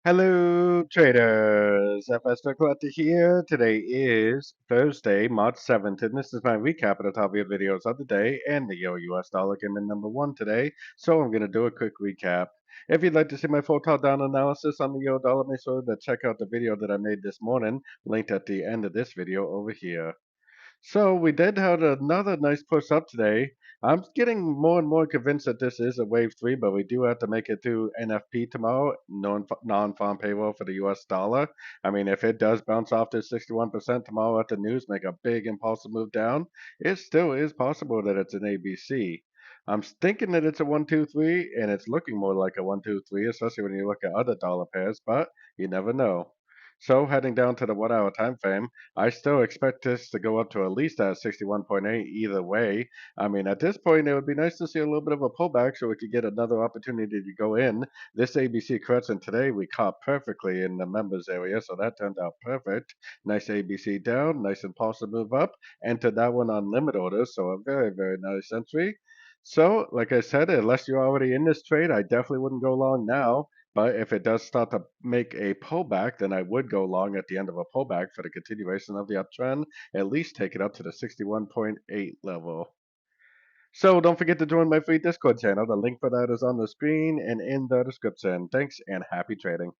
Hello, traders. FX Pip Collector here. Today is Thursday, March 7th, and this is my recap of the top of videos of the day. And the US dollar came in number one today, so I'm going to do a quick recap. If you'd like to see my full top-down analysis on the euro dollar, make sure to check out the video that I made this morning, linked at the end of this video over here. So we did have another nice push up today. I'm getting more and more convinced that this is a wave three, but we do have to make it through NFP tomorrow, non-farm payroll for the US dollar. I mean, if it does bounce off to 61% tomorrow at the news, make a big impulsive move down, it still is possible that it's an ABC. I'm thinking that it's a 1-2-3, and it's looking more like a 1-2-3, especially when you look at other dollar pairs, but you never know. So heading down to the 1 hour time frame, I still expect this to go up to at least at 61.8 either way. I mean, at this point, it would be nice to see a little bit of a pullback so we could get another opportunity to go in. This ABC crescent today, we caught perfectly in the members area, so that turned out perfect. Nice ABC down, nice impulsive move up, entered that one on limit orders, so a very, very nice entry. So, like I said, unless you're already in this trade, I definitely wouldn't go long now. But if it does start to make a pullback, then I would go long at the end of a pullback for the continuation of the uptrend, at least take it up to the 61.8 level. So don't forget to join my free Discord channel. The link for that is on the screen and in the description. Thanks and happy trading.